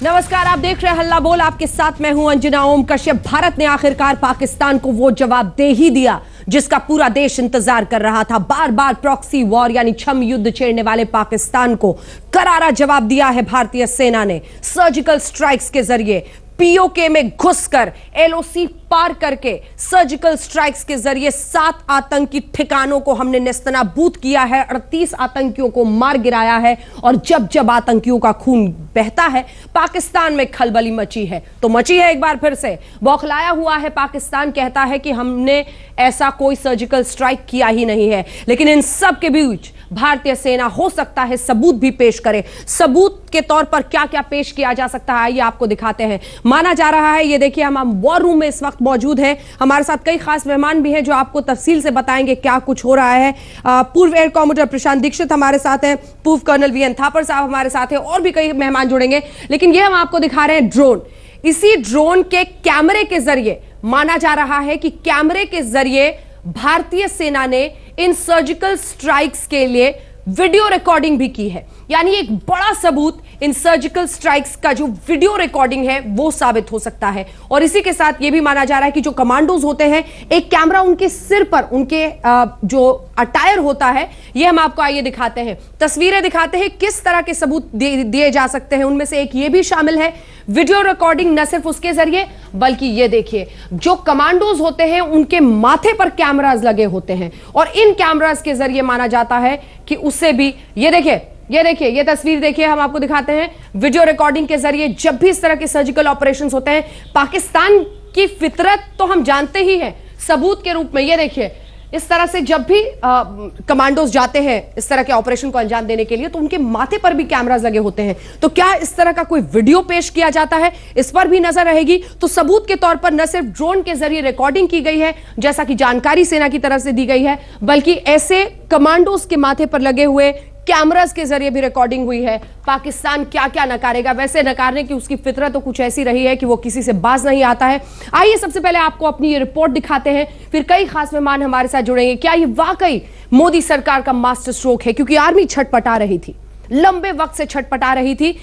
नमस्कार, आप देख रहे हैं हल्ला बोल। आपके साथ मैं हूं अंजना ओम कश्यप। भारत ने आखिरकार पाकिस्तान को वो जवाब दे ही दिया जिसका पूरा देश इंतजार कर रहा था। बार बार प्रॉक्सी वॉर यानी छद्म युद्ध छेड़ने वाले पाकिस्तान को करारा जवाब दिया है भारतीय सेना ने। सर्जिकल स्ट्राइक्स के जरिए पीओके में घुसकर एलओसी पार करके सर्जिकल स्ट्राइक्स के जरिए 7 आतंकी ठिकानों को हमने नेस्तनाबूद किया है, 38 आतंकियों को मार गिराया है। और जब जब आतंकियों का खून बहता है पाकिस्तान में खलबली मची है, तो मची है एक बार फिर से। बौखलाया हुआ है पाकिस्तान, कहता है कि हमने ऐसा कोई सर्जिकल स्ट्राइक किया ही नहीं है। लेकिन इन सब के बीच भारतीय सेना हो सकता है सबूत भी पेश करे। सबूत के तौर पर क्या क्या पेश किया जा सकता है, ये आपको दिखाते हैं। माना जा रहा है, ये देखिए, हम वॉर रूम में इस वक्त मौजूद हैं। हमारे साथ कई खास मेहमान भी हैं जो आपको तफसील से बताएंगे क्या कुछ हो रहा है। पूर्व एयर कॉमोडर प्रशांत दीक्षित हमारे साथ हैं, पूर्व कर्नल वीएन थापर साहब हमारे साथ हैं, और भी कई मेहमान जुड़ेंगे। लेकिन ये हम आपको दिखा रहे हैं ड्रोन। इसी ड्रोन के कैमरे के जरिए माना जा रहा है कि कैमरे के जरिए भारतीय सेना ने इन सर्जिकल स्ट्राइक्स के लिए वीडियो रिकॉर्डिंग भी की है। यानी एक बड़ा सबूत इन सर्जिकल स्ट्राइक्स का जो वीडियो रिकॉर्डिंग है वो साबित हो सकता है। और इसी के साथ ये भी माना जा रहा है कि जो कमांडोज होते हैं, एक कैमरा उनके सिर पर, उनके जो अटायर होता है, ये हम आपको आइए दिखाते हैं, तस्वीरें दिखाते हैं किस तरह के सबूत दिए जा सकते हैं। उनमें से एक ये भी शामिल है वीडियो रिकॉर्डिंग, न सिर्फ उसके जरिए बल्कि ये देखिए, जो कमांडोज होते हैं उनके माथे पर कैमरास लगे होते हैं और इन कैमरास के जरिए माना जाता है कि उससे भी, ये देखिए, ये तस्वीर देखिए, हम आपको दिखाते हैं वीडियो रिकॉर्डिंग के जरिए। जब भी इस तरह के सर्जिकल ऑपरेशंस होते हैं, पाकिस्तान की फितरत तो हम जानते ही हैं सबूत के रूप में। ये देखिए, इस तरह से जब भी कमांडोज जाते हैं इस तरह के ऑपरेशन को अंजाम देने के लिए, तो उनके माथे पर भी कैमरास लगे होते हैं। तो क्या इस तरह का कोई वीडियो पेश किया जाता है, इस पर भी नजर रहेगी। तो सबूत के तौर पर न सिर्फ ड्रोन के जरिए रिकॉर्डिंग की गई है जैसा कि जानकारी सेना की तरफ से दी गई है, बल्कि ऐसे कमांडोज के माथे पर लगे हुए कैमरास के जरिए भी रिकॉर्डिंग हुई है। पाकिस्तान क्या क्या नकारेगा, वैसे नकारने की उसकी फितरत तो कुछ ऐसी रही है कि वो किसी से बाज नहीं आता है। आइए सबसे पहले आपको अपनी ये रिपोर्ट दिखाते हैं, फिर कई खास मेहमान हमारे साथ जुड़ेंगे। क्या ये वाकई मोदी सरकार का मास्टर स्ट्रोक है? क्योंकि आर्मी छटपटा रही थी, लंबे वक्त से छटपटा रही थी,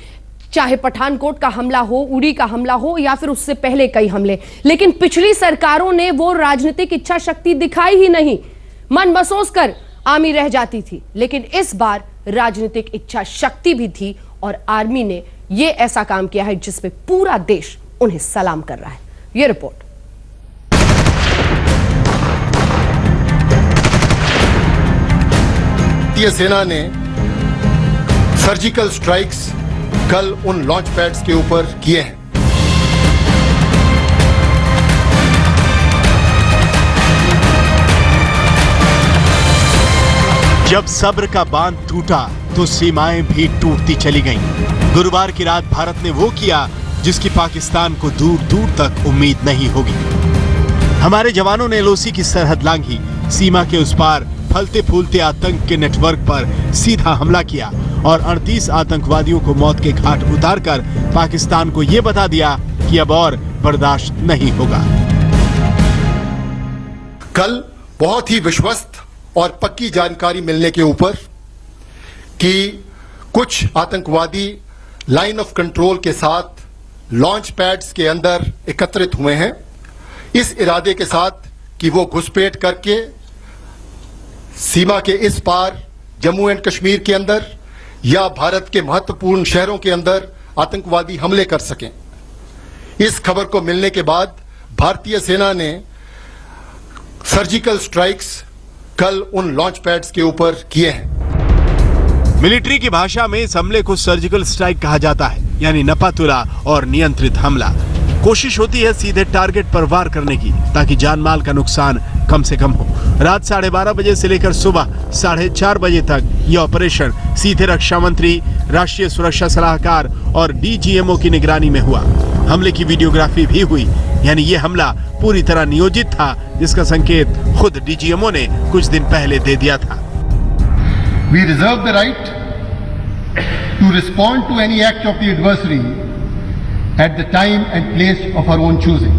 चाहे पठानकोट का हमला हो, उरी का हमला हो, या फिर उससे पहले कई हमले। लेकिन पिछली सरकारों ने वो राजनीतिक इच्छा शक्ति दिखाई ही नहीं, मन बसोस कर आर्मी रह जाती थी। लेकिन इस बार राजनीतिक इच्छा शक्ति भी थी और आर्मी ने यह ऐसा काम किया है जिसमें पूरा देश उन्हें सलाम कर रहा है। यह रिपोर्ट। भारतीय सेना ने सर्जिकल स्ट्राइक्स कल उन लॉन्च पैड्स के ऊपर किए हैं। जब सब्र का बांध टूटा तो सीमाएं भी टूटती चली गईं। गुरुवार की रात भारत ने वो किया जिसकी पाकिस्तान को दूर दूर तक उम्मीद नहीं होगी। हमारे जवानों ने एलओसी की सरहद लांघी, सीमा के उस पार फलते फूलते आतंक के नेटवर्क पर सीधा हमला किया और 38 आतंकवादियों को मौत के घाट उतारकर पाकिस्तान को ये बता दिया कि अब और बर्दाश्त नहीं होगा। कल बहुत ही विश्वस्त और पक्की जानकारी मिलने के ऊपर कि कुछ आतंकवादी लाइन ऑफ कंट्रोल के साथ लॉन्च पैड्स के अंदर एकत्रित हुए हैं, इस इरादे के साथ कि वो घुसपैठ करके सीमा के इस पार जम्मू एंड कश्मीर के अंदर या भारत के महत्वपूर्ण शहरों के अंदर आतंकवादी हमले कर सकें। इस खबर को मिलने के बाद भारतीय सेना ने सर्जिकल स्ट्राइक्स कल उन लॉन्च पैड्स के ऊपर किए हैं। मिलिट्री की भाषा में इस हमले को सर्जिकल स्ट्राइक कहा जाता है, यानी नपातुला और नियंत्रित हमला। कोशिश होती है सीधे टारगेट पर वार करने की ताकि जानमाल का नुकसान कम से कम हो। रात 12:30 बजे से लेकर सुबह 4:30 बजे तक यह ऑपरेशन सीधे रक्षा मंत्री, राष्ट्रीय सुरक्षा सलाहकार और डीजीएमओ की निगरानी में हुआ। हमले की वीडियोग्राफी भी हुई, यानी यह हमला पूरी तरह नियोजित था, जिसका संकेत खुद डीजीएमओ ने कुछ दिन पहले दे दिया था। We reserve the right to respond to any act of the adversary at the time and place of our own choosing.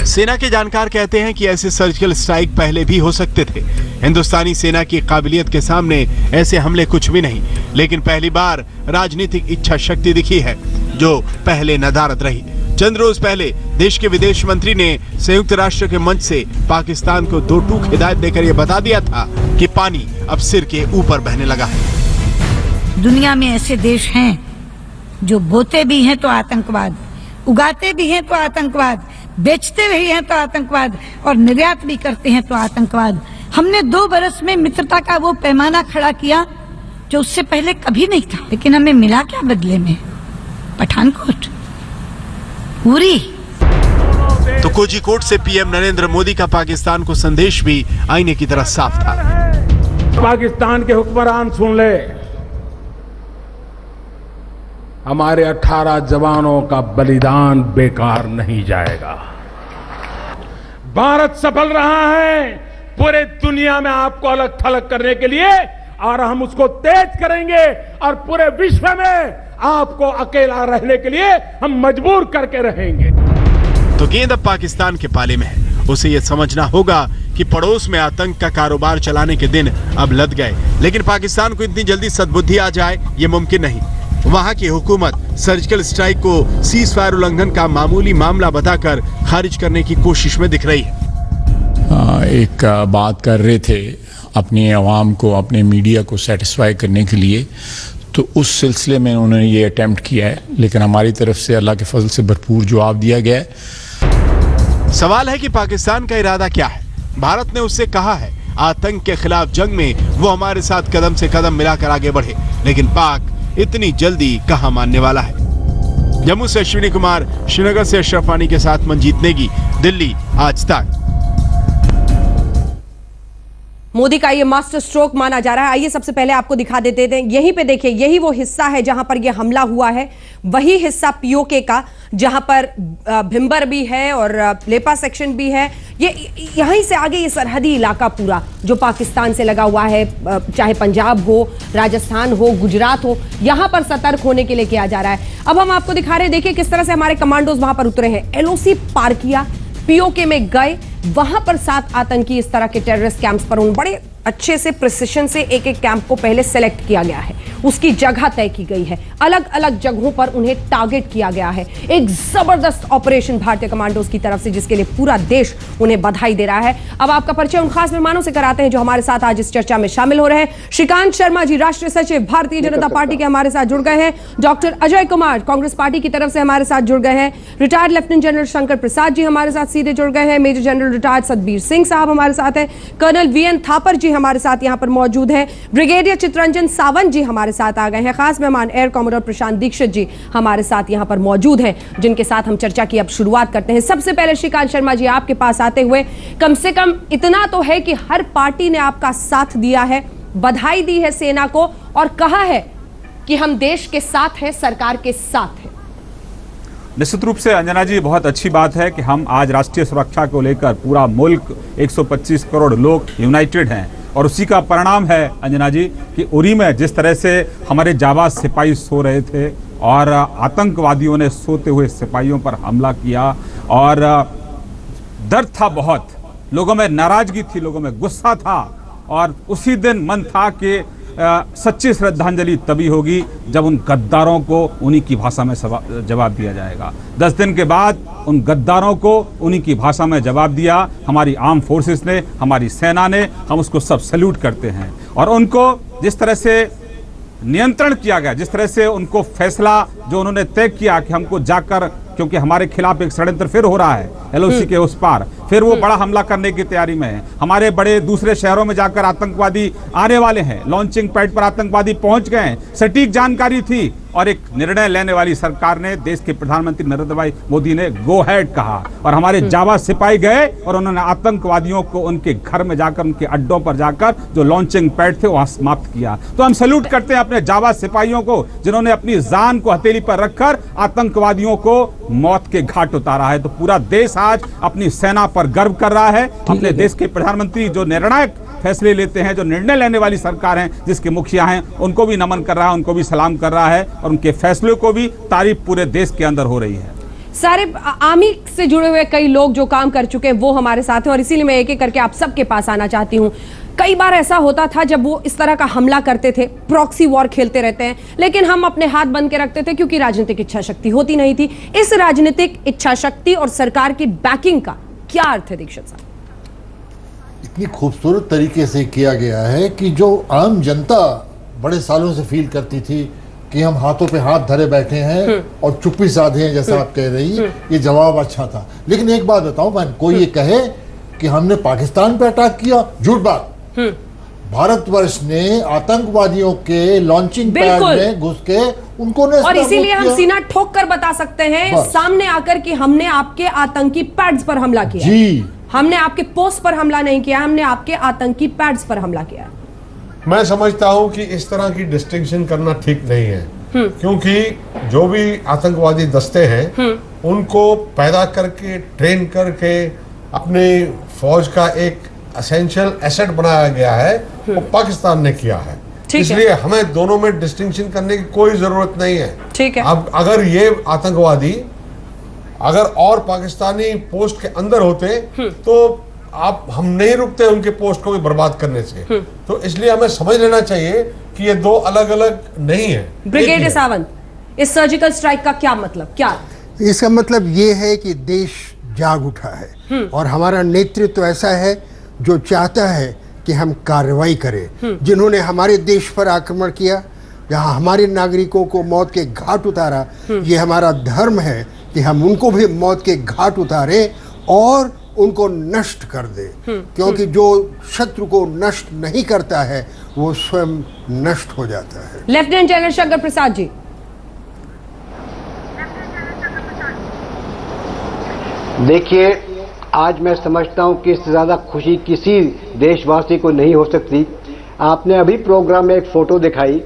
सेना के जानकार कहते हैं कि ऐसे सर्जिकल स्ट्राइक पहले भी हो सकते थे। हिंदुस्तानी सेना की काबिलियत के सामने ऐसे हमले कुछ भी नहीं, लेकिन पहली बार राजनीतिक इच्छा शक्ति दिखी है। जो पहले नदारद रही। चंद रोज पहले देश के विदेश मंत्री ने संयुक्त राष्ट्र के मंच से पाकिस्तान को दो टूक हिदायत देकर यह बता दिया था कि पानी अब सिर के ऊपर बहने लगा है। दुनिया में ऐसे देश हैं जो बोते भी हैं तो आतंकवाद, उगाते भी हैं तो आतंकवाद, बेचते भी हैं तो आतंकवाद और निर्यात भी करते हैं तो आतंकवाद। हमने 2 बरस में मित्रता का वो पैमाना खड़ा किया जो उससे पहले कभी नहीं था। लेकिन हमें मिला क्या बदले में? पठानकोट, उरी। तो कोझिकोड से पीएम नरेंद्र मोदी का पाकिस्तान को संदेश भी आईने की तरह साफ था। पाकिस्तान के हुक्मरान सुन ले, हमारे 18 जवानों का बलिदान बेकार नहीं जाएगा। भारत सफल रहा है पूरे दुनिया में आपको अलग थलग करने के लिए, और हम उसको तेज करेंगे और पूरे विश्व में आपको अकेला रहने के लिए हम मजबूर करके रहेंगे। तो गेंद अब पाकिस्तान के पाले में है। उसे यह समझना होगा कि पड़ोस में आतंक का कारोबार चलाने के दिन अब लद गए। लेकिन पाकिस्तान को इतनी जल्दी सद्बुद्धि आ जाए ये मुमकिन नहीं। वहां की हुकूमत सर्जिकल स्ट्राइक को सीज फायर उल्लंघन का मामूली मामला बताकर खारिज करने की कोशिश में दिख रही है। एक बात कर रहे थे अपनी आवाम को, अपने मीडिया को सेटिस्फाई करने के लिए, तो उस सिलसिले में उन्होंने ये अटेम्प्ट किया है। लेकिन हमारी तरफ से अल्लाह के फजल से भरपूर जवाब दिया गया है। सवाल है कि पाकिस्तान का इरादा क्या है। भारत ने उससे कहा है आतंक के खिलाफ जंग में वो हमारे साथ कदम से कदम मिलाकर आगे बढ़े, लेकिन पाक इतनी जल्दी कहां मानने वाला है। जम्मू से अश्विनी कुमार, श्रीनगर से अशरफ वानी के साथ मंजीत नेगी, दिल्ली, आज तक। मोदी का ये मास्टर स्ट्रोक माना जा रहा है। आइए सबसे पहले आपको दिखा देते हैं, यहीं पे देखिए, यही वो हिस्सा है जहां पर ये हमला हुआ है, वही हिस्सा पीओके का जहां पर भिम्बर भी है और लेपा सेक्शन भी है। ये यहीं से आगे ये सरहदी इलाका पूरा जो पाकिस्तान से लगा हुआ है, चाहे पंजाब हो, राजस्थान हो, गुजरात हो, यहां पर सतर्क होने के लिए किया जा रहा है। अब हम आपको दिखा रहे हैं, देखिए किस तरह से हमारे कमांडोज वहां पर उतरे हैं। एलओसी पार किया, पीओके में गए, वहां पर 7 आतंकी इस तरह के टेररिस्ट कैंप्स पर उन बड़े अच्छे से प्रिसिशन से एक एक कैंप को पहले सेलेक्ट किया गया है, उसकी जगह तय की गई है, अलग अलग जगहों पर उन्हें टारगेट किया गया है। एक जबरदस्त ऑपरेशन भारतीय कमांडोज की तरफ से, जिसके लिए पूरा देश उन्हें बधाई दे रहा है। अब आपका परिचय उन खास मेहमानों से कराते हैं जो हमारे साथ आज इस चर्चा में शामिल हो रहे हैं। श्रीकांत शर्मा जी, राष्ट्रीय सचिव भारतीय जनता पार्टी के हमारे साथ जुड़ गए हैं। डॉक्टर अजय कुमार, कांग्रेस पार्टी की तरफ से हमारे साथ जुड़ गए हैं। Retired lieutenant general Shankar Prasad ji हमारे साथ सीधे जुड़ गए हैं। Major general retired Satbir Singh साहब हमारे साथ हैं। कर्नल वीएन थापर जी हमारे साथ यहां पर मौजूद हैं। ब्रिगेडियर चितरंजन सावंत जी हमारे साथ आ गए हैं। खास मेहमान एयर कॉमोडोर प्रशांत दीक्षित जी हमारे साथ यहां पर मौजूद हैं, जिनके साथ हम चर्चा की अब शुरुआत करते हैं। सबसे पहले श्रीकांत शर्मा जी, आपके पास आते हुए, कम से कम इतना तो है कि हर पार्टी ने आपका साथ दिया है, बधाई दी है सेना को और कहा है कि हम देश के साथ हैं, सरकार के साथ हैं। निश्चित रूप से अंजना जी, बहुत अच्छी बात है कि हम आज राष्ट्रीय सुरक्षा को लेकर पूरा मुल्क 125 करोड़ लोग यूनाइटेड हैं, और उसी का परिणाम है अंजना जी कि उरी में जिस तरह से हमारे जाबाज सिपाही सो रहे थे और आतंकवादियों ने सोते हुए सिपाहियों पर हमला किया, और दर्द था, बहुत लोगों में नाराजगी थी, लोगों में गुस्सा था, और उसी दिन मन था कि सच्ची श्रद्धांजलि तभी होगी जब उन गद्दारों को उन्हीं की भाषा में जवाब दिया जाएगा। 10 दिन के बाद उन गद्दारों को उन्हीं की भाषा में जवाब दिया हमारी आर्म फोर्सेस ने, हमारी सेना ने। हम उसको सब सैल्यूट करते हैं, और उनको जिस तरह से नियंत्रण किया गया, जिस तरह से उनको फैसला जो उन्होंने तय किया कि हमको जाकर, क्योंकि हमारे खिलाफ एक षड्यंत्र फिर हो रहा है एलओसी के उस पार, फिर वो बड़ा हमला करने की तैयारी में है। हमारे बड़े दूसरे शहरों में जाकर आतंकवादी आने वाले हैं, लॉन्चिंग पैड पर आतंकवादी पहुंच गए हैं, सटीक जानकारी थी, और एक निर्णय लेने वाली सरकार ने, देश के प्रधानमंत्री नरेंद्र भाई मोदी ने गो हेड कहा, और हमारे जाबाज सिपाही गए और उन्होंने आतंकवादियों को उनके घर में जाकर, उनके अड्डों पर जाकर जो लॉन्चिंग पैड थे वहां समाप्त किया। तो हम सैल्यूट करते हैं अपने जाबाज सिपाहियों को, जिन्होंने अपनी जान को हथेली पर रखकर आतंकवादियों को मौत के घाट उतारा है। तो पूरा देश आज अपनी सेना पर गर्व कर रहा है। अपने देश के प्रधानमंत्री जो निर्णायक फैसले लेते हैं, जो निर्णय लेने वाली सरकार है, जिसके मुखिया हैं, उनको भी नमन कर रहा है, उनको भी सलाम कर रहा है, और उनके फैसलों को भी तारीफ पूरे देश के अंदर हो रही है। सारे आर्मी से जुड़े हुए कई लोग जो काम कर चुके हैं वो हमारे साथ हैं और इसीलिए मैं एक एक करके आप सबके पास आना चाहती हूं। कई बार ऐसा होता था जब वो इस तरह का हमला करते थे, प्रॉक्सी वॉर खेलते रहते हैं, लेकिन हम अपने हाथ बंद के रखते थे क्योंकि राजनीतिक इच्छा शक्ति होती नहीं थी। इस राजनीतिक इच्छा शक्ति और सरकार की बैकिंग का क्या अर्थ है दीक्षित साहब? इतनी खूबसूरत तरीके से किया गया है कि जो आम जनता बड़े सालों से फील करती थी कि हम हाथों पे हाथ धरे बैठे हैं और चुप्पी साधे हैं, जैसा आप कह रही, ये जवाब अच्छा था। लेकिन एक बात बताऊं बहन, कोई ये कहे कि हमने पाकिस्तान पे अटैक किया, झूठ बात। भारतवर्ष ने आतंकवादियों के लॉन्चिंग पैड में घुस के उनको और इसीलिए हम सीना ठोक कर बता सकते हैं सामने आकर कि हमने आपके आतंकी पैड्स पर हमला किया। जी, हमने आपके पोस्ट पर हमला नहीं किया, हमने आपके आतंकी पैड्स पर हमला किया। मैं समझता हूं कि इस तरह की डिस्टिंक्शन करना ठीक नहीं है, क्योंकि जो भी आतंकवादी दस्ते हैं उनको पैदा करके, ट्रेन करके अपने फौज का एक एसेंशियल एसेट बनाया गया है, वो पाकिस्तान ने किया है। इसलिए हमें दोनों में डिस्टिंक्शन करने की कोई जरूरत नहीं है। ठीक है। अब अगर ये आतंकवादी अगर और पाकिस्तानी पोस्ट के अंदर होते तो हम नहीं रुकते उनके पोस्ट को भी बर्बाद करने से। तो इसलिए हमें समझ लेना चाहिए कि ये दो अलग अलग नहीं है। ब्रिगेडियर सावंत, इस सर्जिकल स्ट्राइक का क्या मतलब, क्या? इसका मतलब ये है कि देश जाग उठा है और हमारा नेतृत्व ऐसा है जो चाहता है कि हम कार्रवाई करें। जिन्होंने हमारे देश पर आक्रमण किया, जहां हमारे नागरिकों को मौत के घाट उतारा, ये हमारा धर्म है कि हम उनको भी मौत के घाट उतारें और उनको नष्ट कर दे, क्योंकि जो शत्रु को नष्ट नहीं करता है वो स्वयं नष्ट हो जाता है। लेफ्टिनेंट जनरल शंकर प्रसाद जी। देखिए, आज मैं समझता हूं कि इससे ज्यादा खुशी किसी देशवासी को नहीं हो सकती। आपने अभी प्रोग्राम में एक फोटो दिखाई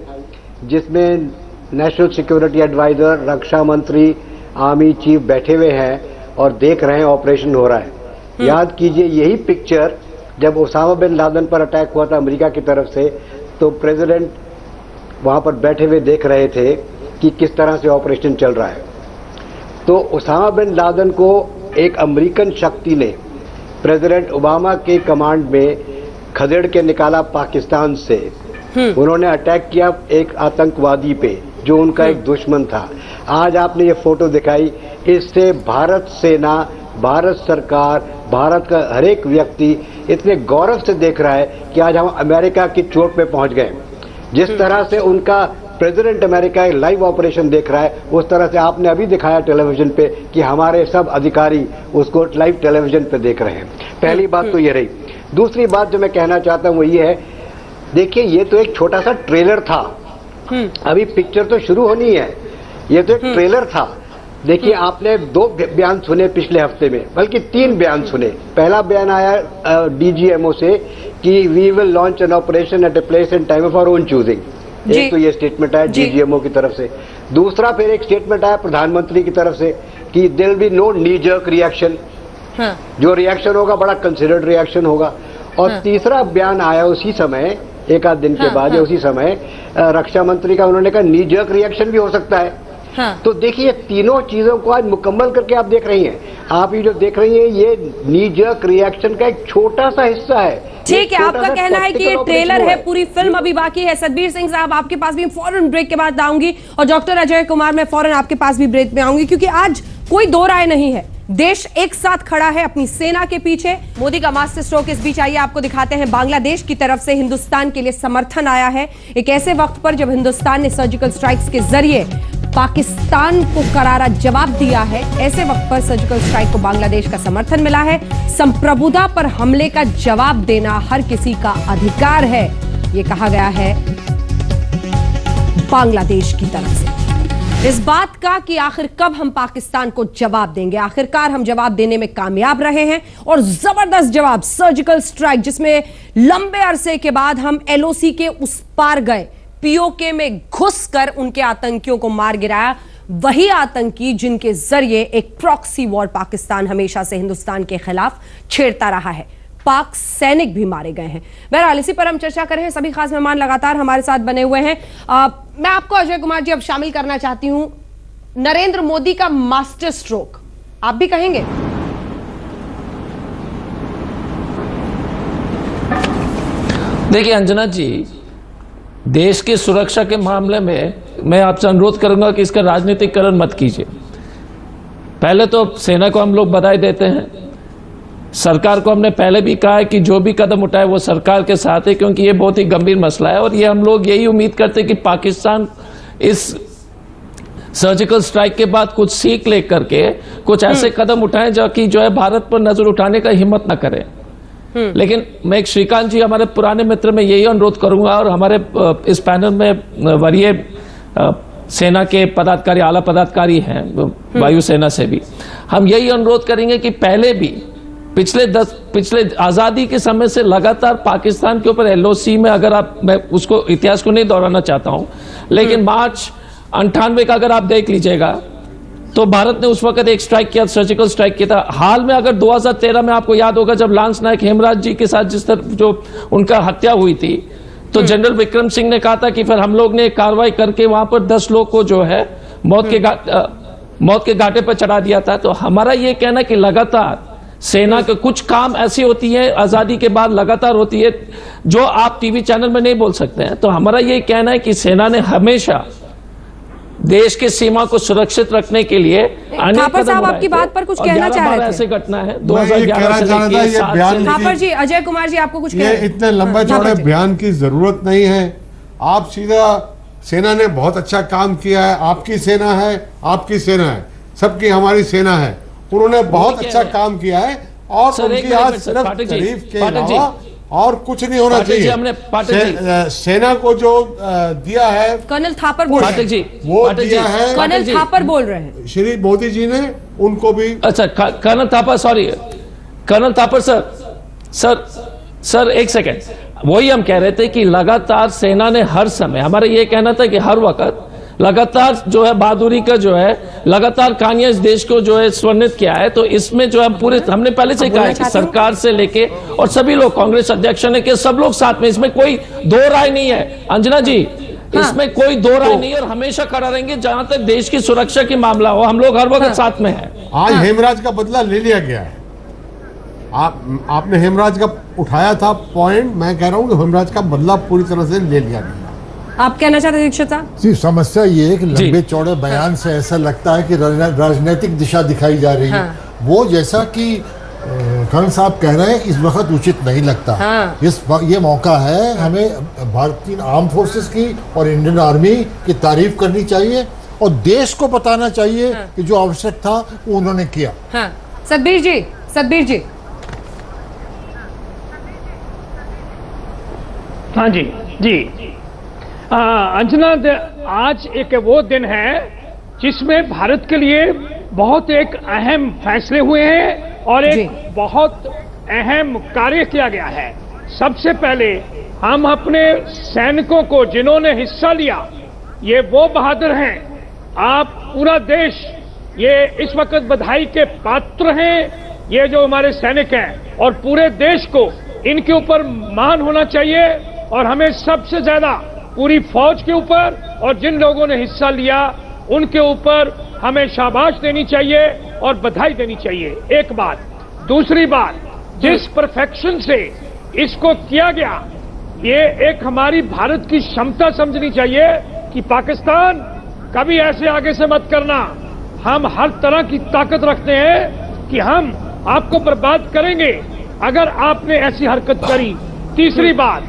जिसमें नेशनल सिक्योरिटी एडवाइजर, रक्षा मंत्री, आर्मी चीफ बैठे हुए हैं और देख रहे हैं ऑपरेशन हो रहा है। याद कीजिए, यही पिक्चर जब ओसामा बिन लादेन पर अटैक हुआ था अमेरिका की तरफ से, तो प्रेसिडेंट वहां पर बैठे हुए देख रहे थे कि किस तरह से ऑपरेशन चल रहा है। तो ओसामा बिन लादेन को एक अमेरिकन शक्ति ने प्रेसिडेंट ओबामा के कमांड में खदेड़ के निकाला पाकिस्तान से। उन्होंने अटैक किया एक आतंकवादी पे जो उनका एक दुश्मन था। आज आपने ये फोटो दिखाई, इससे भारत सेना, भारत सरकार, भारत का हर एक व्यक्ति इतने गौरव से देख रहा है कि आज हम अमेरिका की चोट पे पहुंच गए। जिस तरह से उनका प्रेसिडेंट अमेरिका एक लाइव ऑपरेशन देख रहा है, उस तरह से आपने अभी दिखाया टेलीविजन पे कि हमारे सब अधिकारी उसको लाइव टेलीविजन पे देख रहे हैं। पहली बात तो ये रही। दूसरी बात जो मैं कहना चाहता हूँ वो ये है, देखिए ये तो एक छोटा सा ट्रेलर था, अभी पिक्चर तो शुरू होनी है। ये तो एक ट्रेलर था। देखिए, आपने 2 बयान सुने पिछले हफ्ते में, बल्कि 3 बयान सुने। पहला बयान आया डीजीएमओ से कि we will launch an operation at a place and time of our own choosing. एक तो ये स्टेटमेंट आया डीजीएमओ की तरफ से। दूसरा फिर एक स्टेटमेंट आया प्रधानमंत्री की तरफ से कि there will be no knee jerk reaction, जो रिएक्शन होगा बड़ा कंसिडर्ड रिएक्शन होगा। और तीसरा बयान आया उसी समय, एक आध दिन के बाद या उसी समय, रक्षा मंत्री का, उन्होंने कहा नी जर्क रिएक्शन भी हो सकता है। तो देखिए, तीनों चीजों को आज मुकम्मल करके आप देख रही हैं। आप ये जो देख रही हैं ये नी जर्क रिएक्शन का एक छोटा सा हिस्सा है। ठीक है, आपका कहना है कि ये ट्रेलर है, पूरी फिल्म अभी बाकी है। सतबीर सिंह साहब, आपके पास भी फौरन ब्रेक के बाद आऊंगी, और डॉक्टर अजय कुमार, मैं फौरन आपके पास भी ब्रेक में आऊंगी, क्योंकि आज कोई दो राय नहीं है। देश एक साथ खड़ा है अपनी सेना के पीछे। मोदी का मास्टर स्ट्रोक इस बीच आइए आपको दिखाते हैं। बांग्लादेश की तरफ से हिंदुस्तान के लिए समर्थन आया है एक ऐसे वक्त पर जब हिंदुस्तान ने सर्जिकल स्ट्राइक्स के जरिए पाकिस्तान को करारा जवाब दिया है। ऐसे वक्त पर सर्जिकल स्ट्राइक को बांग्लादेश का समर्थन मिला है। संप्रभुता पर हमले का जवाब देना हर किसी का अधिकार है, यह कहा गया है बांग्लादेश की तरफ से। इस बात का कि आखिर कब हम पाकिस्तान को जवाब देंगे, आखिरकार हम जवाब देने में कामयाब रहे हैं, और जबरदस्त जवाब, सर्जिकल स्ट्राइक, जिसमें लंबे अरसे के बाद हम एलओसी के उस पार गए, पीओके में घुसकर उनके आतंकियों को मार गिराया। वही आतंकी जिनके जरिए एक प्रॉक्सी वॉर पाकिस्तान हमेशा से हिंदुस्तान के खिलाफ छेड़ता रहा है। पाक सैनिक भी मारे गए हैं। बहरहाल इसी पर हम चर्चा करें। सभी खास मेहमान लगातार हमारे साथ बने हुए हैं। मैं आपको अजय कुमार जी अब शामिल करना चाहती हूं। नरेंद्र मोदी का मास्टर स्ट्रोक आप भी कहेंगे? देखिए अंजना जी, देश की सुरक्षा के मामले में मैं आपसे अनुरोध करूंगा कि इसका राजनीतिकरण मत कीजिए। पहले तो सेना को हम लोग बधाई देते हैं। सरकार को हमने पहले भी कहा है कि जो भी कदम उठाए वो सरकार के साथ है, क्योंकि ये बहुत ही गंभीर मसला है और ये हम लोग यही उम्मीद करते हैं कि पाकिस्तान इस सर्जिकल स्ट्राइक के बाद कुछ सीख ले करके कुछ ऐसे कदम उठाएं जो कि जो है भारत पर नजर उठाने का हिम्मत ना करें। लेकिन मैं एक श्रीकांत जी हमारे पुराने मित्र में यही अनुरोध करूंगा और हमारे इस पैनल में वरीय सेना के पदाधिकारी, आला पदाधिकारी हैं वायुसेना से भी, हम यही अनुरोध करेंगे कि पहले भी पिछले आजादी के समय से लगातार पाकिस्तान के ऊपर एलओसी में, अगर आप, मैं उसको इतिहास को नहीं दोहराना चाहता हूं, लेकिन मार्च 98 का अगर आप देख लीजिएगा तो भारत ने उस वक्त एक स्ट्राइक किया, सर्जिकल स्ट्राइक किया था। हाल में अगर 2013 में आपको याद होगा जब लांस नायक हेमराज जी के साथ जिस तरह जो उनका हत्या हुई थी, तो जनरल विक्रम सिंह ने कहा था कि फिर हम लोग ने कार्रवाई करके वहां पर 10 लोग को जो है मौत के घाटे पर चढ़ा दिया था। तो हमारा ये कहना कि लगातार सेना के कुछ काम ऐसी होती है आजादी के बाद लगातार होती है जो आप टीवी चैनल में नहीं बोल सकते हैं। तो हमारा ये कहना है कि सेना ने हमेशा देश के सीमा को सुरक्षित रखने के लिए थापर साहब आपकी बात पर कुछ कहना चाह रहे थे। ऐसे घटना है 2011 से थापर जी, अजय कुमार जी आपको कुछ ये इतने लंबे चौड़े बयान की जरूरत नहीं है। आप सीधा, सेना ने बहुत अच्छा काम किया है, आपकी सेना है, आपकी सेना है, सबकी हमारी सेना है, उन्होंने बहुत अच्छा काम किया है और उनकी आज सिर्फ तारीफ के अलावा और कुछ नहीं होना चाहिए। हमने सेना को जो दिया है, कर्नल थापर बोल रहे हैं, वो दिया है, कर्नल थापर बोल रहे हैं, श्री मोदी जी ने उनको भी। अच्छा colonel Thapar, sorry colonel Thapar sir एक सेकेंड, वही हम कह रहे थे कि लगातार सेना ने हर समय, हमारा ये कहना था कि हर वक्त लगातार जो है बहादुरी का जो है लगातार कहानियां इस देश को जो है स्वर्णित किया है। तो इसमें जो है पूरे, हमने पहले से कहा है कि सरकार से लेके और सभी लोग, कांग्रेस अध्यक्ष ने के सब लोग साथ में, इसमें कोई दो राय नहीं है अंजना जी, इसमें कोई दो राय नहीं है और हमेशा खड़ा रहेंगे जहां तक देश की सुरक्षा की मामला हो, हम लोग हर वक्त साथ में है। आज हेमराज का बदला ले लिया गया है। आपने हेमराज का उठाया था पॉइंट, मैं कह रहा हूं कि हेमराज का बदला पूरी तरह से ले लिया गया। आप कहना चाहते हैं दीक्षित साहब? जी, समस्या ये है कि लंबे चौड़े बयान से ऐसा लगता है कि राजनीतिक दिशा दिखाई जा रही है। वो जैसा कि कर्नल साहब कह रहे हैं, इस वक्त उचित नहीं लगता। ये मौका है हमें भारतीय आर्म फोर्सेस की और इंडियन आर्मी की तारीफ करनी चाहिए और देश को बताना चाहिए कि जो आवश्यक था वो उन्होंने किया। सतबीर जी। हाँ जी। अंजना, आज एक वो दिन है जिसमें भारत के लिए बहुत एक अहम फैसले हुए हैं और एक बहुत अहम कार्य किया गया है। सबसे पहले हम अपने सैनिकों को जिन्होंने हिस्सा लिया, ये वो बहादुर हैं, आप पूरा देश ये इस वक्त बधाई के पात्र हैं। ये जो हमारे सैनिक हैं और पूरे देश को इनके ऊपर मान होना चाहिए और हमें सबसे ज्यादा पूरी फौज के ऊपर और जिन लोगों ने हिस्सा लिया उनके ऊपर हमें शाबाश देनी चाहिए और बधाई देनी चाहिए, एक बात। दूसरी बात, जिस परफेक्शन से इसको किया गया, ये एक हमारी भारत की क्षमता समझनी चाहिए कि पाकिस्तान कभी ऐसे आगे से मत करना, हम हर तरह की ताकत रखते हैं कि हम आपको बर्बाद करेंगे अगर आपने ऐसी हरकत करी। तीसरी बात,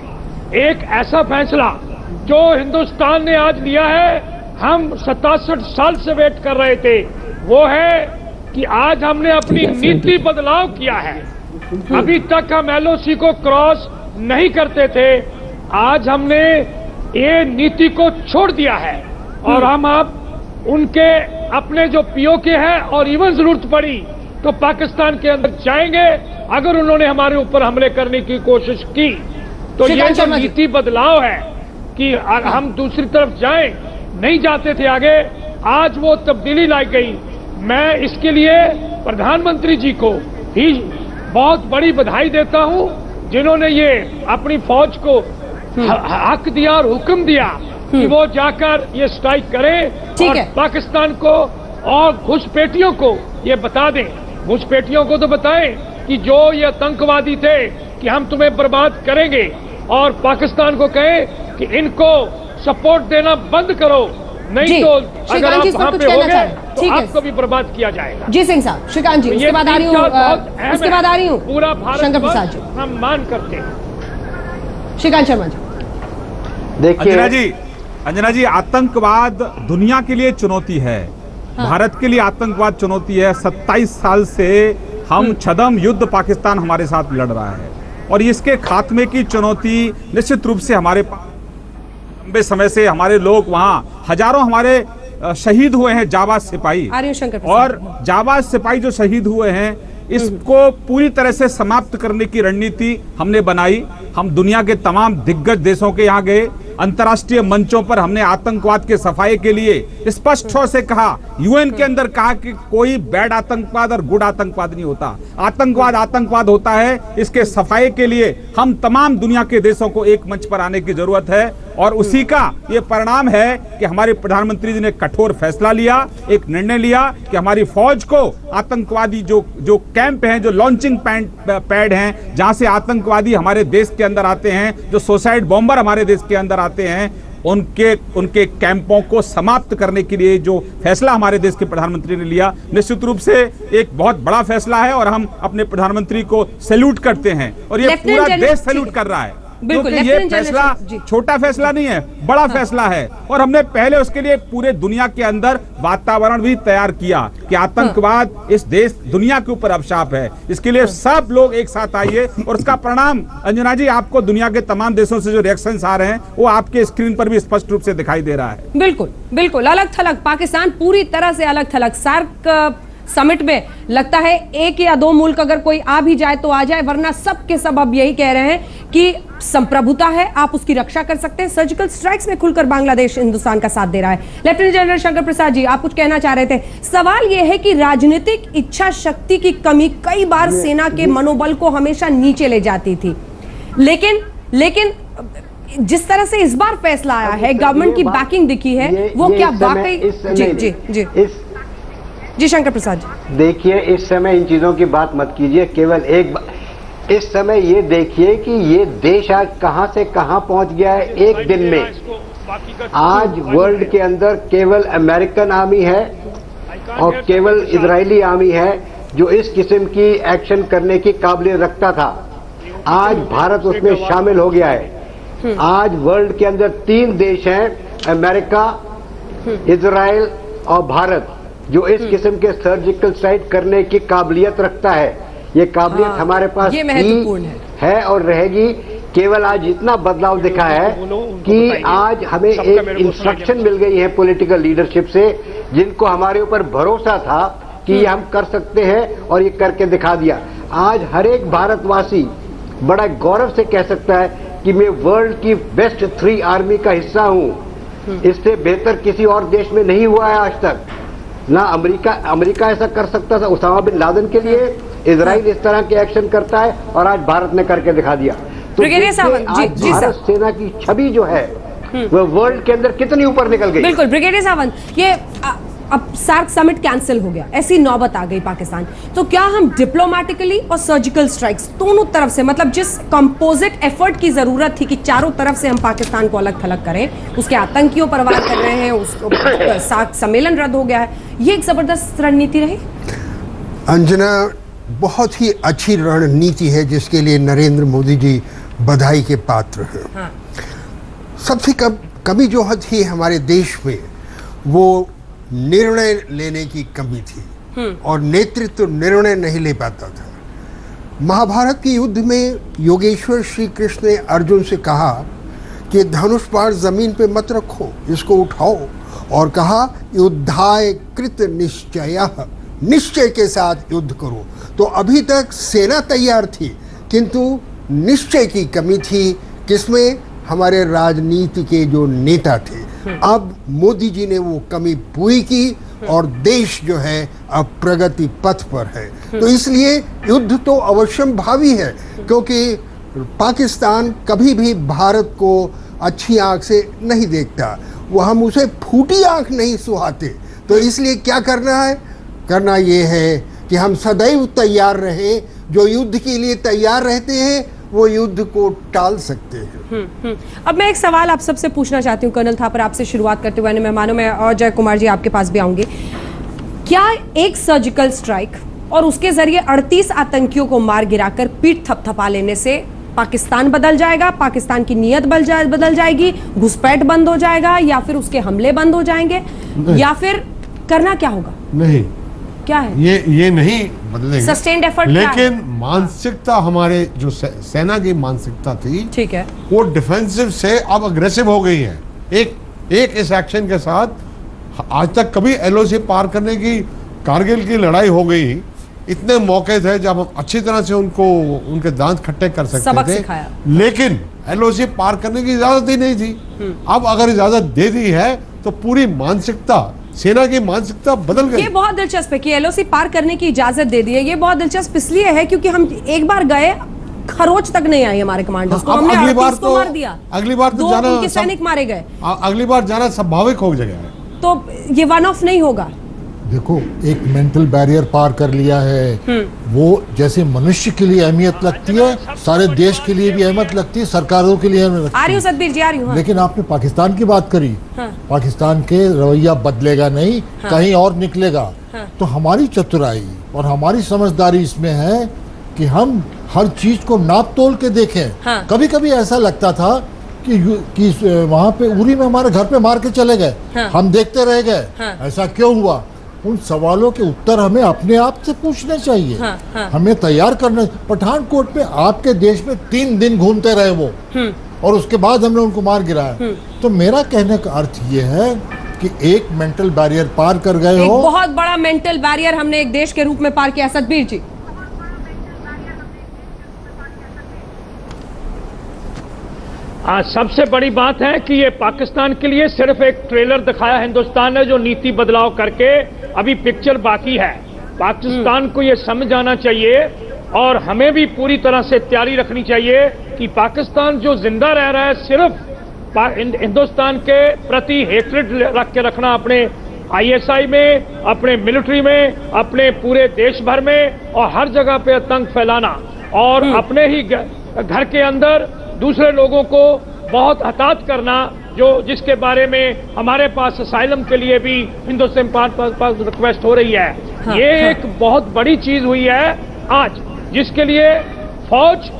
एक ऐसा फैसला जो हिंदुस्तान ने आज लिया है, हम 67 साल से वेट कर रहे थे, वो है कि आज हमने अपनी नीति बदलाव किया है। अभी तक हम एलओसी को क्रॉस नहीं करते थे, आज हमने ये नीति को छोड़ दिया है और हम अब उनके अपने जो पीओके हैं और इवन जरूरत पड़ी तो पाकिस्तान के अंदर जाएंगे अगर उन्होंने हमारे ऊपर हमले करने की कोशिश की। तो ये जो नीति बदलाव है कि हम दूसरी तरफ जाएं, नहीं जाते थे आगे, आज वो तब्दीली लाई गई। मैं इसके लिए प्रधानमंत्री जी को भी बहुत बड़ी बधाई देता हूं, जिन्होंने ये अपनी फौज को हक दिया और हुक्म दिया कि वो जाकर ये स्ट्राइक करें और पाकिस्तान को और घुसपैठियों को ये बता दें, घुसपैठियों को तो बताएं कि जो ये आतंकवादी थे कि हम तुम्हें बर्बाद करेंगे, और पाकिस्तान को कहें कि इनको सपोर्ट देना बंद करो, नहीं तो अगर आप वहां पे हो गए तो आपको भी बर्बाद किया जाएगा। जी सिंह साहब, श्रीकांत जी, उसके बाद आ रही हूँ पूरा भारत शंकर प्रसाद जी, हम मान करते हैं। श्रीकांत शर्मा जी, देखिए अंजना जी, आतंकवाद दुनिया के लिए चुनौती है। भारत के लिए आतंकवाद चुनौती है। 27 साल से हम छदम युद्ध पाकिस्तान हमारे साथ लड़ रहा है, और इसके खात्मे की चुनौती निश्चित रूप से हमारे लंबे समय से हमारे लोग वहां हजारों हमारे शहीद हुए हैं जाबाज सिपाही, और जाबाज सिपाही जो शहीद हुए हैं इसको पूरी तरह से समाप्त करने की रणनीति हमने बनाई। हम दुनिया के तमाम दिग्गज देशों के यहाँ गए, अंतर्राष्ट्रीय मंचों पर हमने आतंकवाद के सफाई के लिए स्पष्ट तौर से कहा, यूएन के अंदर कहा कि कोई बैड आतंकवाद और गुड आतंकवाद नहीं होता, आतंकवाद आतंकवाद होता है। इसके सफाई के लिए हम तमाम दुनिया के देशों को एक मंच पर आने की जरूरत है, और उसी का ये परिणाम है कि हमारे प्रधानमंत्री जी ने कठोर फैसला लिया, एक निर्णय लिया कि हमारी फौज को आतंकवादी जो कैंप हैं, जो लॉन्चिंग पैड हैं, जहां से आतंकवादी हमारे देश के अंदर आते हैं, जो सुसाइड बॉम्बर हमारे देश के अंदर आते हैं, उनके कैंपों को समाप्त करने के लिए जो फैसला हमारे देश के प्रधानमंत्री ने लिया, निश्चित रूप से एक बहुत बड़ा फैसला है, और हम अपने प्रधानमंत्री को सैल्यूट करते हैं, और ये पूरा देश सैल्यूट कर रहा है, क्योंकि ये फैसला छोटा फैसला नहीं है, बड़ा फैसला है। और हमने पहले उसके लिए पूरे दुनिया के अंदर वातावरण भी तैयार किया कि आतंकवाद इस देश दुनिया के ऊपर अभिशाप है, इसके लिए सब लोग एक साथ आइए, और उसका परिणाम अंजना जी आपको दुनिया के तमाम देशों से जो रिएक्शंस आ रहे हैं वो आपके स्क्रीन पर भी स्पष्ट रूप से दिखाई दे रहा है। बिल्कुल बिल्कुल, अलग थलग पाकिस्तान, पूरी तरह से अलग थलग। सार्क समिट में लगता है एक या दो मुल्क अगर कोई आ भी जाए तो आ जाए, वरना सब के सब अब यही कह रहे हैं कि संप्रभुता है, आप उसकी रक्षा कर सकते हैं। सर्जिकल स्ट्राइक्स में खुलकर बांग्लादेश हिंदुस्तान का साथ दे रहा है। लेफ्टिनेंट जनरल शंकर प्रसाद जी, आप कुछ कहना चाह रहे थे। सवाल यह है कि राजनीतिक इच्छा शक्ति की कमी कई बार सेना के मनोबल को हमेशा नीचे ले जाती थी, लेकिन जिस तरह से इस बार फैसला आया है, गवर्नमेंट की बैकिंग दिखी है, वो क्या वाकई? जी शंकर प्रसाद जी, देखिए इस समय इन चीजों की बात मत कीजिए, केवल इस समय ये देखिए कि ये देश आज कहां से कहां पहुंच गया है एक दिन में। आज वर्ल्ड के अंदर केवल अमेरिकन आर्मी है और केवल इजरायली आर्मी है जो इस किस्म की एक्शन करने की काबिलियत रखता था। आज भारत उसमें शामिल हो गया है। आज वर्ल्ड के अंदर 3 देश हैं, अमेरिका, इजराइल और भारत, जो इस किस्म के सर्जिकल स्ट्राइक करने की काबिलियत रखता है। ये काबिलियत हमारे पास है और रहेगी। केवल आज इतना बदलाव दिखा है कि आज हमें एक इंस्ट्रक्शन मिल गई है पॉलिटिकल लीडरशिप से, जिनको हमारे ऊपर भरोसा था कि ये हम कर सकते हैं, और ये करके दिखा दिया। आज हर एक भारतवासी बड़ा गौरव से कह सकता है कि मैं वर्ल्ड की बेस्ट 3 आर्मी का हिस्सा हूं। इससे बेहतर किसी और देश में नहीं हुआ है आज तक। ना अमेरिका ऐसा कर सकता था उसामा बिन लादेन के लिए, इजराइल इस तरह के एक्शन करता है, और आज भारत ने करके दिखा दिया। तो आज भारत सेना की छवि जो है वो वर्ल्ड के अंदर कितनी ऊपर निकल गई। बिल्कुल ब्रिगेडियर सावंत, ये अब सार्क समिट कैंसिल हो गया, ऐसी नौबत आ गई पाकिस्तान, तो क्या हम डिप्लोमेटिकली और सर्जिकल स्ट्राइक्स दोनों तरफ से, मतलब जिस कंपोजिट एफर्ट की जरूरत थी कि चारों तरफ से हम पाकिस्तान को अलग थलग करें, उसके आतंकियों पर वार कर रहे हैं, उसको सार्क सम्मेलन रद्द हो गया है, ये एक जबरदस्त रणनीति रही? अंजना, बहुत ही अच्छी रणनीति है जिसके लिए नरेंद्र मोदी जी बधाई के पात्र हैं। हाँ। सबसे कमी जो थी हमारे देश में वो निर्णय लेने की कमी थी, और नेतृत्व निर्णय नहीं ले पाता था। महाभारत के युद्ध में योगेश्वर श्री कृष्ण ने अर्जुन से कहा कि धनुष बाण जमीन पे मत रखो, इसको उठाओ, और कहा युद्धाय कृत निश्चयः, निश्चय के साथ युद्ध करो। तो अभी तक सेना तैयार थी, किंतु निश्चय की कमी थी, किसमें? हमारे राजनीति के जो नेता थे। अब मोदी जी ने वो कमी पूरी की, और देश जो है अब प्रगति पथ पर है। तो इसलिए युद्ध तो अवश्यम भावी है, क्योंकि पाकिस्तान कभी भी भारत को अच्छी आंख से नहीं देखता, वो हम उसे फूटी आंख नहीं सुहाते। तो इसलिए क्या करना है? करना ये है कि हम सदैव तैयार रहें। जो युद्ध के लिए तैयार रहते हैं वो युद्ध को टाल सकते हैं। अब मैं एक सवाल आप सबसे पूछना चाहती हूँ कर्नल थापर, आपसे शुरुआत करते हुए मेहमानों में, और जय कुमार जी आपके पास भी आऊंगी। क्या एक सर्जिकल स्ट्राइक और उसके जरिए 38 आतंकियों को मार गिराकर पीठ थपथपा लेने से पाकिस्तान बदल जाएगा, पाकिस्तान की नीयत बदल जाएगी, घुसपैठ बंद हो जाएगा, या फिर उसके हमले बंद हो जाएंगे, या फिर करना क्या होगा? नहीं, क्या है ये नहीं बदलेंगे, सस्टेन्ड एफर्ट, लेकिन मानसिकता हमारे जो सेना की मानसिकता थी, ठीक है, वो डिफेंसिव से अब अग्रेसिव हो गई है। एक इस एक्शन के साथ आज तक कभी एलओसी पार करने की, कारगिल की लड़ाई हो गई, इतने मौके थे जब हम अच्छी तरह से उनके दांत खट्टे कर सकते थे, लेकिन एलओसी पार करने की इजाजत ही नहीं थी। अब अगर इजाजत दे दी है तो पूरी मानसिकता, सेना की मानसिकता बदल गई। ये बहुत दिलचस्प है कि एलओसी पार करने की इजाजत दे दी है। ये बहुत दिलचस्प इसलिए है क्योंकि हम एक बार गए, खरोच तक नहीं आई हमारे कमांडर्स को, हमने 38 को मार दिया, अगली बार तो जाना, उनके सैनिक मारे गए, अगली बार जाना स्वाभाविक हो जाएगा। तो ये वन ऑफ नहीं होगा। देखो, एक मेंटल बैरियर पार कर लिया है, वो जैसे मनुष्य के लिए अहमियत लगती है, सारे देश के लिए भी अहमियत लगती है, सरकारों के लिए अहमियत लगती है। आ रही हूँ सतबीर जी, आ रही हूँ। लेकिन आपने पाकिस्तान की बात करी, पाकिस्तान के रवैया बदलेगा नहीं, कहीं और निकलेगा। तो हमारी चतुराई और हमारी समझदारी इसमें है कि हम हर चीज को नाप तोल के देखें। कभी कभी ऐसा लगता था कि वहां पे उरी में हमारे घर पे मार के चले गए, हम देखते रह गए, ऐसा क्यों हुआ? उन सवालों के उत्तर हमें अपने आप से पूछने चाहिए। हमें तैयार करना। पठानकोट में आपके देश में 3 दिन घूमते रहे वो, और उसके बाद हमने उनको मार गिराया। तो मेरा कहने का अर्थ ये है कि एक मेंटल बैरियर पार कर गए हो। बहुत बड़ा मेंटल बैरियर हमने एक देश के रूप में पार किया। सतबीर जी, सबसे बड़ी बात है कि ये पाकिस्तान के लिए सिर्फ एक ट्रेलर दिखाया हिंदुस्तान ने, जो नीति बदलाव करके अभी पिक्चर बाकी है। पाकिस्तान को ये समझ आना चाहिए और हमें भी पूरी तरह से तैयारी रखनी चाहिए कि पाकिस्तान जो जिंदा रह रहा है, सिर्फ हिंदुस्तान के प्रति हेट्रेड रख के रखना, अपने आईएसआई में, अपने मिलिट्री में, अपने पूरे देश भर में, और हर जगह पे आतंक फैलाना, और अपने ही घर के अंदर दूसरे लोगों को बहुत हताहत करना, जिसके बारे में हमारे पास असाइलम के लिए भी हिंदुस्तान पास रिक्वेस्ट हो रही है। ये एक बहुत बड़ी चीज हुई है आज, जिसके लिए फौज,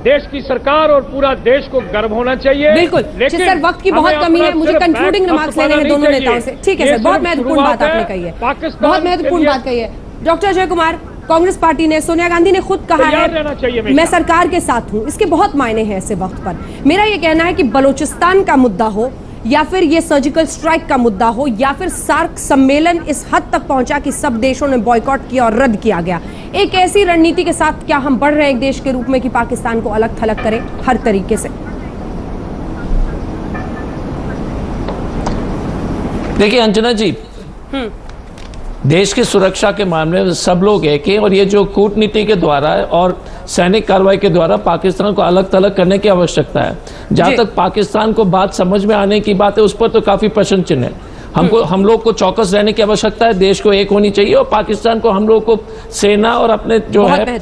देश की सरकार और पूरा देश को गर्व होना चाहिए। बिल्कुल, लेकिन सर वक्त की बहुत कमी है, मुझे कंक्लूडिंग रिमार्क्स लेने हैं दोनों नेताओं से। ठीक है सर, बहुत महत्वपूर्ण बात आपने कही है, बहुत महत्वपूर्ण बात कही है। डॉक्टर जय कुमार, कांग्रेस पार्टी ने, सोनिया गांधी ने खुद कहा है मैं सरकार के साथ हूं, इसके बहुत मायने हैं ऐसे वक्त पर। मेरा ये कहना है कि बलूचिस्तान का मुद्दा हो, या फिर ये सर्जिकल स्ट्राइक का मुद्दा हो, या फिर सार्क सम्मेलन इस हद तक पहुंचा कि सब देशों ने बॉयकॉट किया और रद्द किया गया, एक ऐसी रणनीति के साथ क्या हम बढ़ रहे हैं एक देश के रूप में कि पाकिस्तान को अलग थलग करें हर तरीके से? देखिए अंजना जी, देश की सुरक्षा के मामले में सब लोग एक हैं, और ये जो कूटनीति के द्वारा और सैनिक कार्रवाई के द्वारा पाकिस्तान को अलग थलग करने की आवश्यकता है। जहां तक पाकिस्तान को बात समझ में आने की बात है, उस पर तो काफी प्रश्न चिन्ह है। हम लोग को चौकस रहने की आवश्यकता है, देश को एक होनी चाहिए, और पाकिस्तान को, हम लोग को सेना और अपने जो है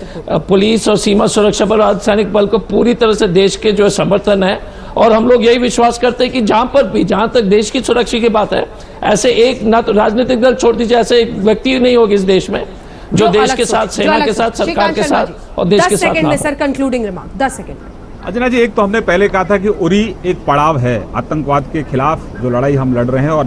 पुलिस और सीमा सुरक्षा बल और सैनिक बल को पूरी तरह से देश के जो समर्थन है। और हम लोग यही विश्वास करते हैं कि जहां तक देश की सुरक्षा की बात है, ऐसे एक ना तो राजनीतिक दल छोड़ दीजिए, ऐसे एक व्यक्ति नहीं होगी इस देश में जो देश के साथ, सेना के साथ, सरकार के साथ और देश के साथ। 10 सेकंड में sir concluding remark, 10 second. Anjana ji, एक तो हमने पहले कहा था कि उरी एक पड़ाव है आतंकवाद के खिलाफ जो लड़ाई हम लड़ रहे हैं, और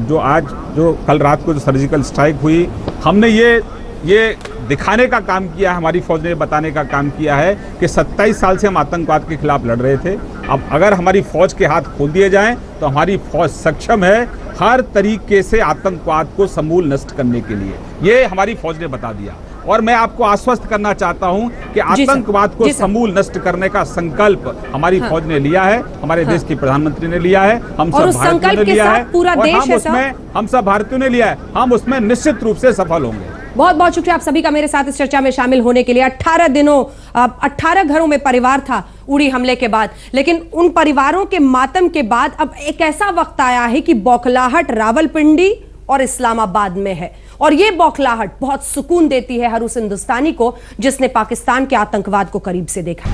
जो कल रात को जो सर्जिकल स्ट्राइक हुई, हमने ये दिखाने का काम किया, हमारी फौज ने बताने का काम किया है कि 27 साल से हम आतंकवाद के खिलाफ लड़ रहे थे। अब अगर हमारी फौज के हाथ खोल दिए जाएं तो हमारी फौज सक्षम है हर तरीके से आतंकवाद को समूल नष्ट करने के लिए। ये हमारी फौज ने बता दिया, और मैं आपको आश्वस्त करना चाहता हूं कि आतंकवाद को समूल नष्ट करने का संकल्प हमारी फौज ने लिया है, हमारे देश के प्रधानमंत्री ने लिया है, हम सब भारतीयों ने लिया है, और हम सब भारतीयों ने लिया है। हम उसमें निश्चित रूप से सफल होंगे। बहुत बहुत शुक्रिया आप सभी का मेरे साथ इस चर्चा में शामिल होने के लिए। 18 घरों में परिवार था उड़ी हमले के बाद, लेकिन उन परिवारों के मातम के बाद अब एक ऐसा वक्त आया है कि बौखलाहट रावलपिंडी और इस्लामाबाद में है। और ये बौखलाहट बहुत सुकून देती है हर उस हिंदुस्तानी को जिसने पाकिस्तान के आतंकवाद को करीब से देखा।